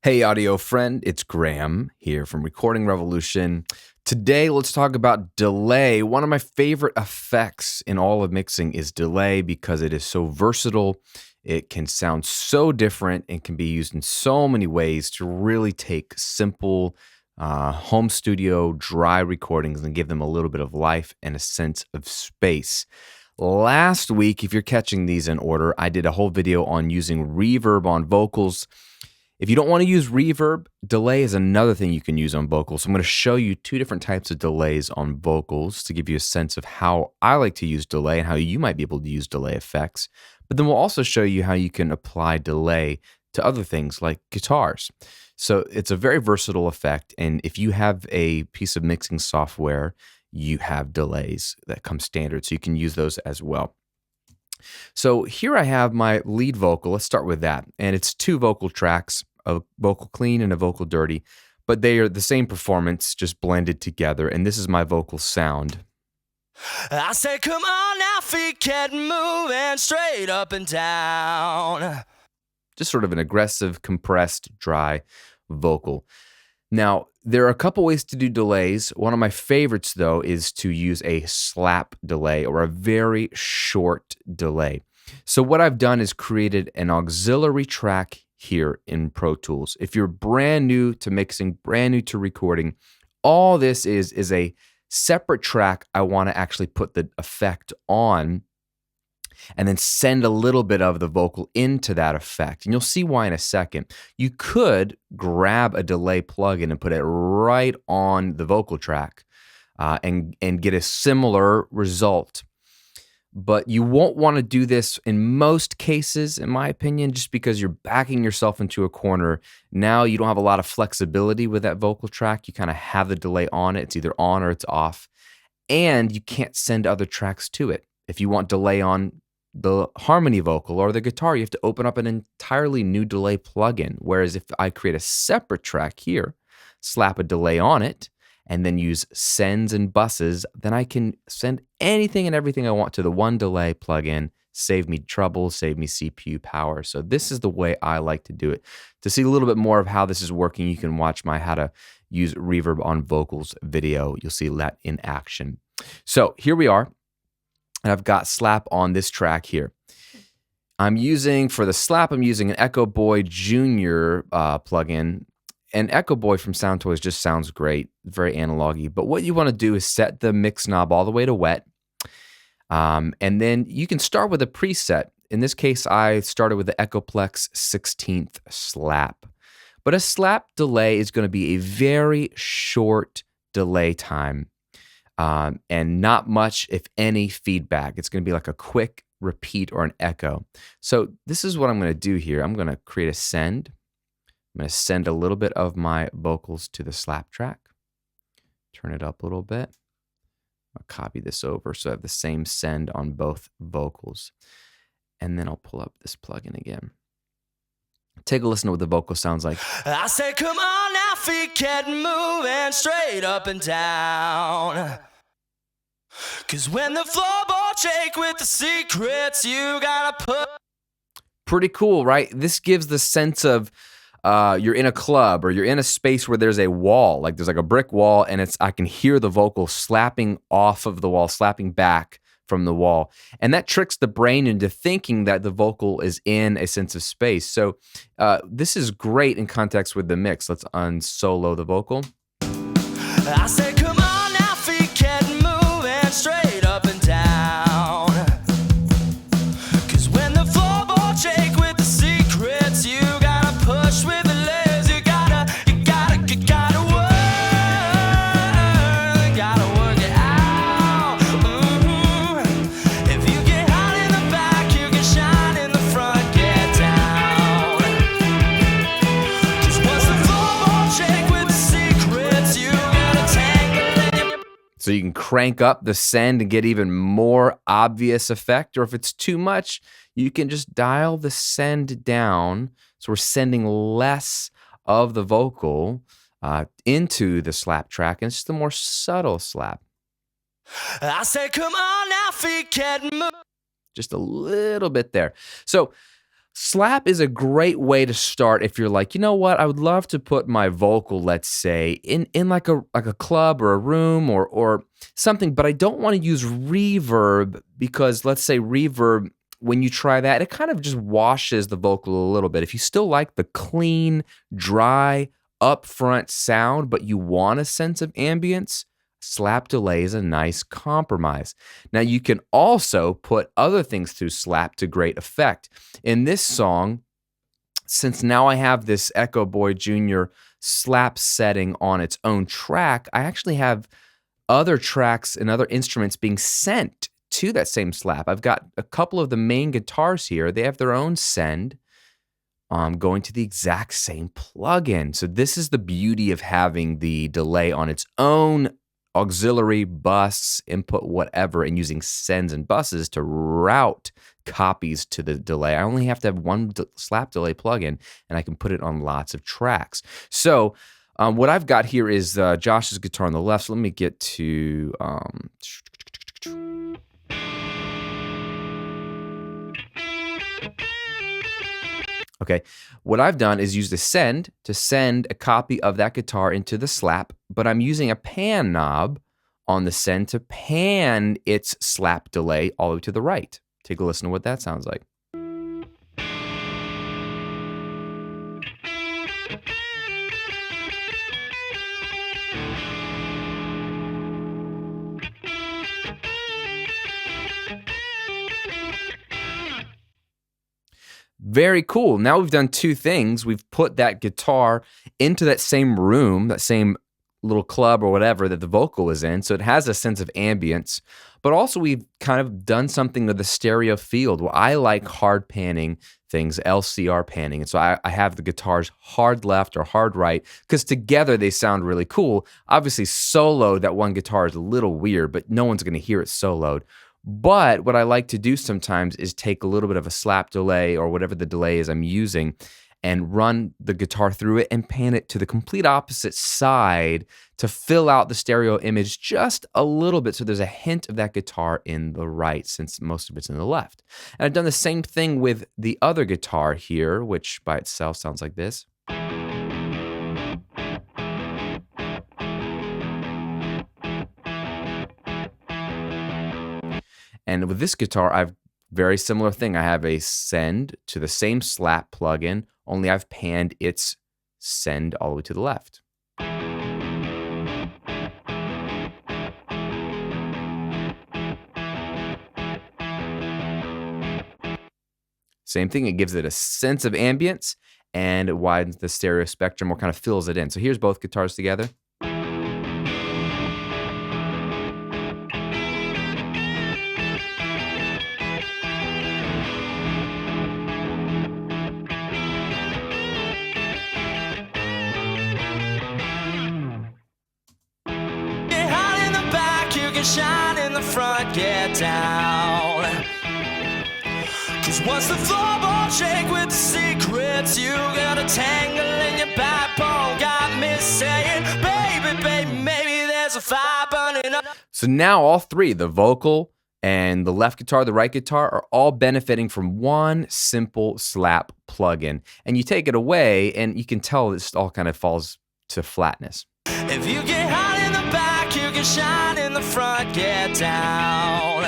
Hey, audio friend, it's Graham here from Recording Revolution. Today, let's talk about delay. One of my favorite effects in all of mixing is delay because it is so versatile. It can sound so different and can be used in so many ways to really take simple home studio dry recordings and give them a little bit of life and a sense of space. Last week, if you're catching these in order, I did a whole video on using reverb on vocals. If you don't want to use reverb, delay is another thing you can use on vocals. So I'm going to show you two different types of delays on vocals to give you a sense of how I like to use delay and how you might be able to use delay effects. But then we'll also show you how you can apply delay to other things like guitars. So it's a very versatile effect. And if you have a piece of mixing software, you have delays that come standard. So you can use those as well. So here I have my lead vocal. Let's start with that. And it's two vocal tracks, a vocal clean and a vocal dirty, but they are the same performance, just blended together. And this is my vocal sound. I said, come on now, feet get moving straight up and down. Just sort of an aggressive, compressed, dry vocal. Now, there are a couple ways to do delays. One of my favorites, though, is to use a slap delay or a very short delay. So what I've done is created an auxiliary track here in Pro Tools. If you're brand new to mixing, brand new to recording, all this is a separate track I want to actually put the effect on and then send a little bit of the vocal into that effect. And you'll see why in a second. You could grab a delay plugin and put it right on the vocal track and get a similar result. But you won't want to do this in most cases, in my opinion, just because you're backing yourself into a corner. Now you don't have a lot of flexibility with that vocal track. You kind of have the delay on it. It's either on or it's off. And you can't send other tracks to it. If you want delay on the harmony vocal or the guitar, you have to open up an entirely new delay plugin. Whereas if I create a separate track here, slap a delay on it, and then use sends and buses, then I can send anything and everything I want to the one delay plugin, save me trouble, save me CPU power. So this is the way I like to do it. To see a little bit more of how this is working, you can watch my How to Use Reverb on Vocals video. You'll see that in action. So here we are. And I've got slap on this track here. For the slap, I'm using an Echo Boy Jr. Plugin. And Echo Boy from Sound Toys just sounds great, very analog-y. But what you want to do is set the mix knob all the way to wet. And then you can start with a preset. In this case, I started with the Echoplex 16th slap. But a slap delay is going to be a very short delay time and not much, if any, feedback. It's going to be like a quick repeat or an echo. So this is what I'm going to do here. I'm going to create a send. I'm going to send a little bit of my vocals to the slap track. Turn it up a little bit. I'll copy this over so I have the same send on both vocals. And then I'll pull up this plugin again. Take a listen to what the vocal sounds like. I said, come on now, feet get moving straight up and down. Cause when the floorboards shake with the secrets you gotta put. Pretty cool, right? This gives the sense of you're in a club or you're in a space where there's a wall, like there's like a brick wall, and I can hear the vocal slapping off of the wall, slapping back from the wall. And that tricks the brain into thinking that the vocal is in a sense of space. So this is great in context with the mix. Let's unsolo the vocal. I said, come on now, feet get moving straight up and down. Cause when the floorboards shake with the secrets you gotta push with the layers, you gotta work it out. If you get hot in the back, you can shine in the front, get down. Cause once the floorboards shake with the secrets, you gotta tangle it. So you can crank up the send and get even more obvious effect. Or if it's too much, you can just dial the send down. So we're sending less of the vocal into the slap track, and it's just a more subtle slap. I said, come on now, feet get moving. Just a little bit there. So Slap is a great way to start if you're like, you know what, I would love to put my vocal, let's say, in like a club or a room or something, but I don't want to use reverb because let's say reverb, when you try that, it kind of just washes the vocal a little bit. If you still like the clean, dry, upfront sound, but you want a sense of ambience, slap delay is a nice compromise. Now, you can also put other things through slap to great effect. In this song, since now I have this Echo Boy Jr. slap setting on its own track, I actually have other tracks and other instruments being sent to that same slap. I've got a couple of the main guitars here. They have their own send going to the exact same plugin. So this is the beauty of having the delay on its own auxiliary bus, input, whatever, and using sends and buses to route copies to the delay. I only have to have one slap delay plugin, and I can put it on lots of tracks. So what I've got here is Josh's guitar on the left. So let me get to... Okay, what I've done is use the send to send a copy of that guitar into the slap, but I'm using a pan knob on the send to pan its slap delay all the way to the right. Take a listen to what that sounds like. Very cool. Now we've done two things. We've put that guitar into that same room, that same little club or whatever that the vocal is in, so it has a sense of ambience. But also we've kind of done something with the stereo field. Well, I like hard panning things, LCR panning. And so I have the guitars hard left or hard right because together they sound really cool. Obviously solo, that one guitar is a little weird, but no one's going to hear it soloed. But what I like to do sometimes is take a little bit of a slap delay or whatever the delay is I'm using and run the guitar through it and pan it to the complete opposite side to fill out the stereo image just a little bit so there's a hint of that guitar in the right since most of it's in the left. And I've done the same thing with the other guitar here, which by itself sounds like this. And with this guitar, I've very similar thing. I have a send to the same slap plugin, only I've panned its send all the way to the left. Same thing, it gives it a sense of ambience and it widens the stereo spectrum or kind of fills it in. So here's both guitars together. Shine in the front, get down. Cause once the floorboards shake with the secrets, you got a tangle in your backbone. Got me saying, baby, baby, maybe there's a fire burning up. So now all three, the vocal and the left guitar, the right guitar, are all benefiting from one simple slap plugin. And you take it away and you can tell this all kind of falls to flatness. If you get hot in the back, you can shine in the front, get down.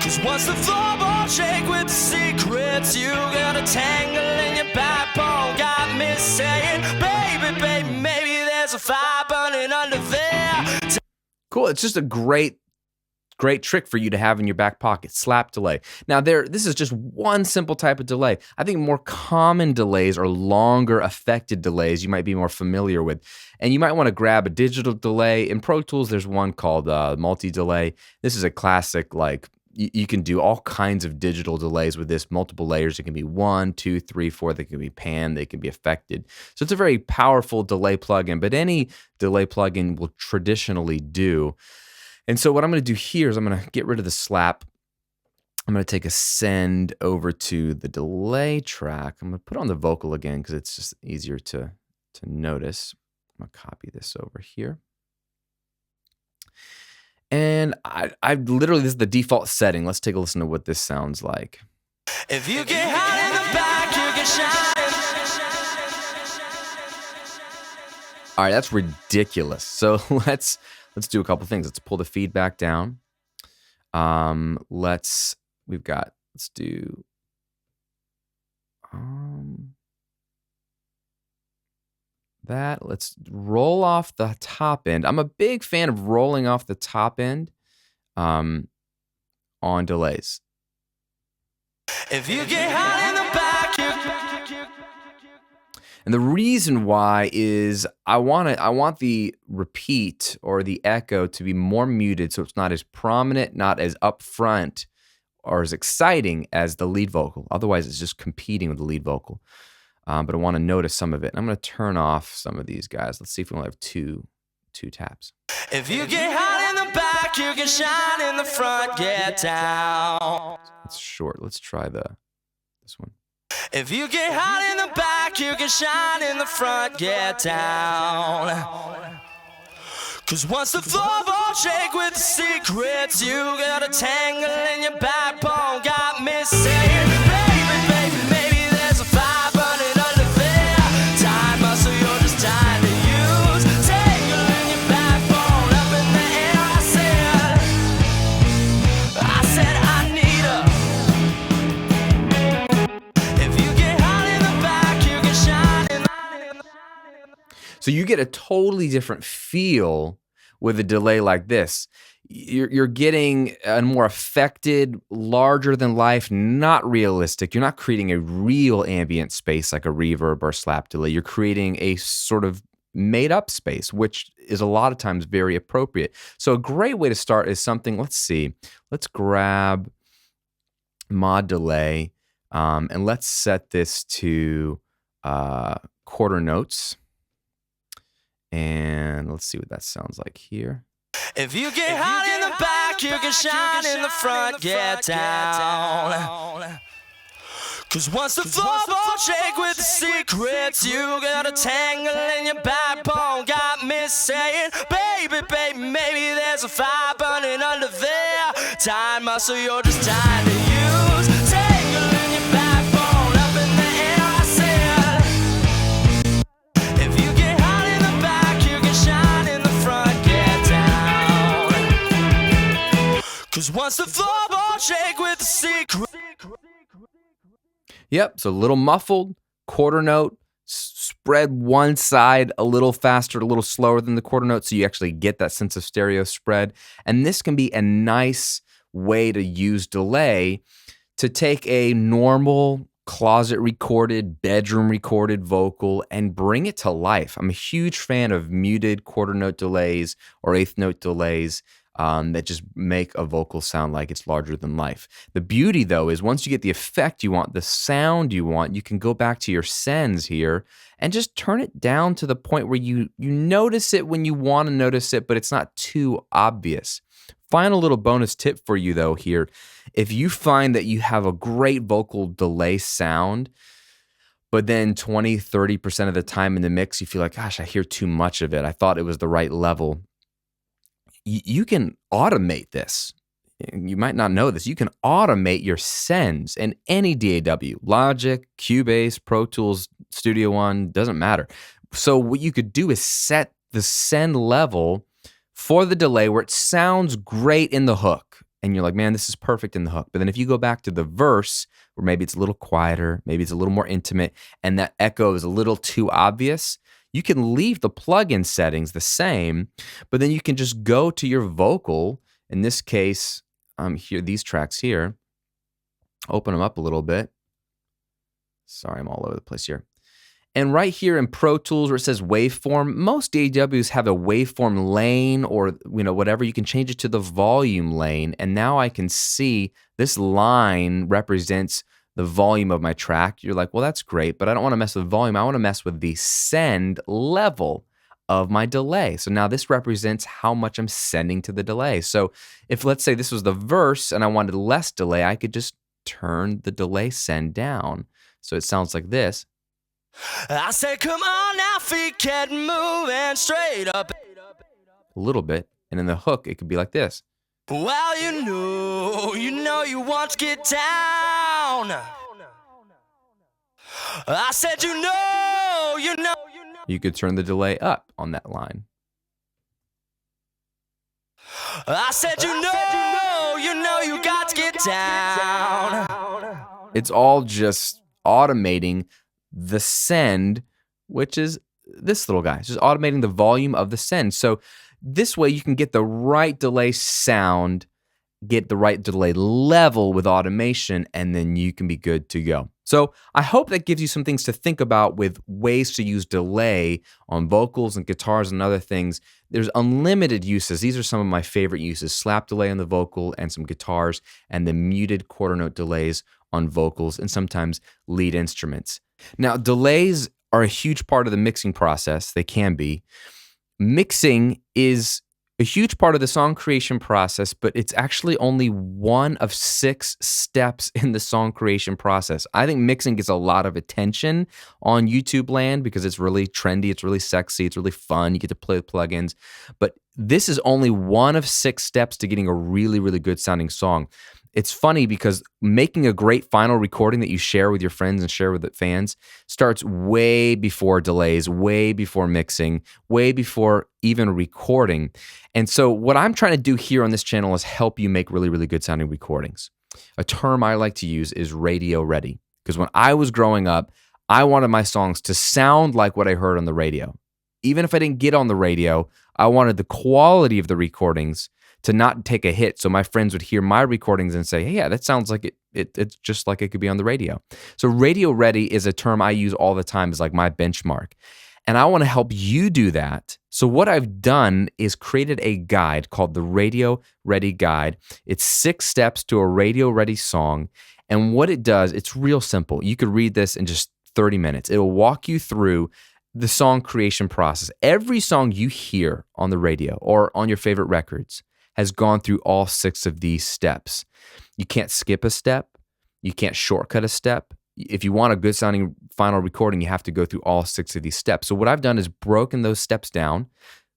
Cause once the floorboards shake with the secrets, you got a tangle in your backbone. Got me saying, baby, baby, maybe there's a fire burning under there. Cool, it's just a great trick for you to have in your back pocket, slap delay. Now this is just one simple type of delay. I think more common delays are longer affected delays you might be more familiar with. And you might want to grab a digital delay. In Pro Tools, there's one called multi-delay. This is a classic, like you can do all kinds of digital delays with this, multiple layers. It can be 1, 2, 3, 4. They can be panned. They can be affected. So it's a very powerful delay plugin, but any delay plugin will traditionally do. And so what I'm going to do here is I'm going to get rid of the slap. I'm going to take a send over to the delay track. I'm going to put on the vocal again because it's just easier to notice. I'm going to copy this over here. And I literally, this is the default setting. Let's take a listen to what this sounds like. If you get hot in the back, you can shine. All right, that's ridiculous. So let's do a couple things. Let's pull the feedback down. Let's do that. Let's roll off the top end. I'm a big fan of rolling off the top end on delays. If you get hot in the back, and the reason why is I want the repeat or the echo to be more muted, so it's not as prominent, not as upfront, or as exciting as the lead vocal. Otherwise, it's just competing with the lead vocal. But I want to notice some of it. I'm going to turn off some of these guys. Let's see if we only have two taps. If you get hot in the back, you can shine in the front. Get down. It's short. Let's try this one. If you get hot in the back, you can shine in the front. Get down. Cause once the floorboards shake with the secrets, you got a tangle in your backbone. Got me saying, baby, baby, maybe there's a fire burning under there. Time muscle, you're just trying to use. Tangle in your backbone, up in the air. I said I need her. If you get hot in the back, you can shine in the. So you get a totally different feel with a delay like this. You're getting a more affected, larger than life, not realistic. You're not creating a real ambient space like a reverb or slap delay. You're creating a sort of made up space, which is a lot of times very appropriate. So a great way to start is something, let's grab mod delay, and let's set this to quarter notes. And let's see what that sounds like here. If you get hot in the back, you can shine in the front. Get down. Cause once the floorboards shake with the secrets, you got a tangle in your backbone. Got me saying, baby, baby, maybe there's a fire burning under there. Time muscle, you're just trying to use. Tangle in your backbone, up in the air. I said, if you get hot in the back, you can shine in the front. Get down. Cause once the floorboards shake with the secret. Yep, so a little muffled, quarter note, spread one side a little faster, a little slower than the quarter note, so you actually get that sense of stereo spread. And this can be a nice way to use delay to take a normal closet recorded, bedroom recorded vocal and bring it to life. I'm a huge fan of muted quarter note delays or eighth note delays that just make a vocal sound like it's larger than life. The beauty, though, is once you get the effect you want, the sound you want, you can go back to your sends here and just turn it down to the point where you notice it when you want to notice it, but it's not too obvious. Final little bonus tip for you, though, here. If you find that you have a great vocal delay sound, but then 20, 30% of the time in the mix, you feel like, gosh, I hear too much of it. I thought it was the right level. You can automate this. You might not know this. You can automate your sends in any DAW, Logic, Cubase, Pro Tools, Studio One, doesn't matter. So what you could do is set the send level for the delay where it sounds great in the hook. And you're like, man, this is perfect in the hook. But then if you go back to the verse, where maybe it's a little quieter, maybe it's a little more intimate, and that echo is a little too obvious, you can leave the plugin settings the same, but then you can just go to your vocal. In this case, here, these tracks here, open them up a little bit. Sorry, I'm all over the place here. And right here in Pro Tools where it says waveform, most DAWs have a waveform lane or whatever. You can change it to the volume lane. And now I can see this line represents the volume of my track. You're like, well, that's great, but I don't want to mess with volume. I want to mess with the send level of my delay. So now this represents how much I'm sending to the delay. So if, let's say, this was the verse and I wanted less delay, I could just turn the delay send down. So it sounds like this. I said, come on now, feet get moving straight up. A little bit. And in the hook, it could be like this. Well, you know you want to get down. I said, you know, you know. You could turn the delay up on that line. I said, you know, you got to get down. It's all just automating the send, which is this little guy. It's just automating the volume of the send. So this way you can get the right delay sound, get the right delay level with automation, and then you can be good to go. So I hope that gives you some things to think about with ways to use delay on vocals and guitars and other things. There's unlimited uses. These are some of my favorite uses: slap delay on the vocal and some guitars, and the muted quarter note delays on vocals and sometimes lead instruments. Now, delays are a huge part of the mixing process. They can be. Mixing is a huge part of the song creation process, but it's actually only one of 6 steps in the song creation process. I think mixing gets a lot of attention on YouTube land because it's really trendy, it's really sexy, it's really fun. You get to play with plugins, but this is only one of 6 steps to getting a really, really good sounding song. It's funny because making a great final recording that you share with your friends and share with the fans starts way before delays, way before mixing, way before even recording. And so what I'm trying to do here on this channel is help you make really, really good sounding recordings. A term I like to use is radio ready, because when I was growing up, I wanted my songs to sound like what I heard on the radio. Even if I didn't get on the radio, I wanted the quality of the recordings to not take a hit, so my friends would hear my recordings and say, hey, yeah, that sounds like it's just like it could be on the radio. So radio ready is a term I use all the time as like my benchmark. And I want to help you do that. So what I've done is created a guide called the Radio Ready Guide. It's 6 steps to a radio ready song. And what it does, it's real simple. You could read this in just 30 minutes. It will walk you through the song creation process. Every song you hear on the radio or on your favorite records has gone through all 6 of these steps. You can't skip a step. You can't shortcut a step. If you want a good sounding final recording, you have to go through all 6 of these steps. So what I've done is broken those steps down,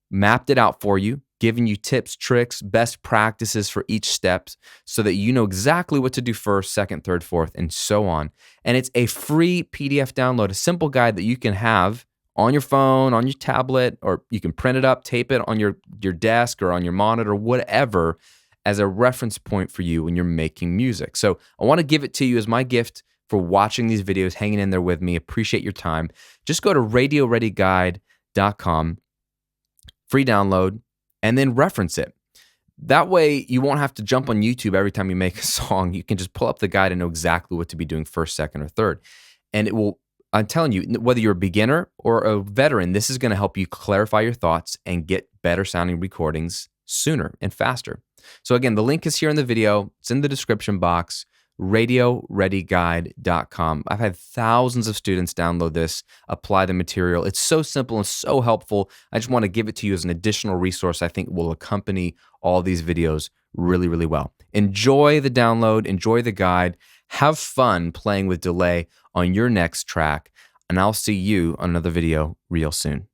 mapped it out for you, given you tips, tricks, best practices for each step so that you know exactly what to do first, second, third, fourth, and so on. And it's a free PDF download, a simple guide that you can have on your phone, on your tablet, or you can print it up, tape it on your desk or on your monitor, whatever, as a reference point for you when you're making music. So I want to give it to you as my gift for watching these videos, hanging in there with me. Appreciate your time. Just go to radioreadyguide.com, free download, and then reference it. That way you won't have to jump on YouTube every time you make a song. You can just pull up the guide and know exactly what to be doing first, second, or third. And it will, I'm telling you, whether you're a beginner or a veteran, this is going to help you clarify your thoughts and get better sounding recordings sooner and faster. So again, the link is here in the video. It's in the description box, radioreadyguide.com. I've had thousands of students download this, apply the material. It's so simple and so helpful. I just want to give it to you as an additional resource I think will accompany all these videos really, really well. Enjoy the download, enjoy the guide, have fun playing with delay on your next track, and I'll see you on another video real soon.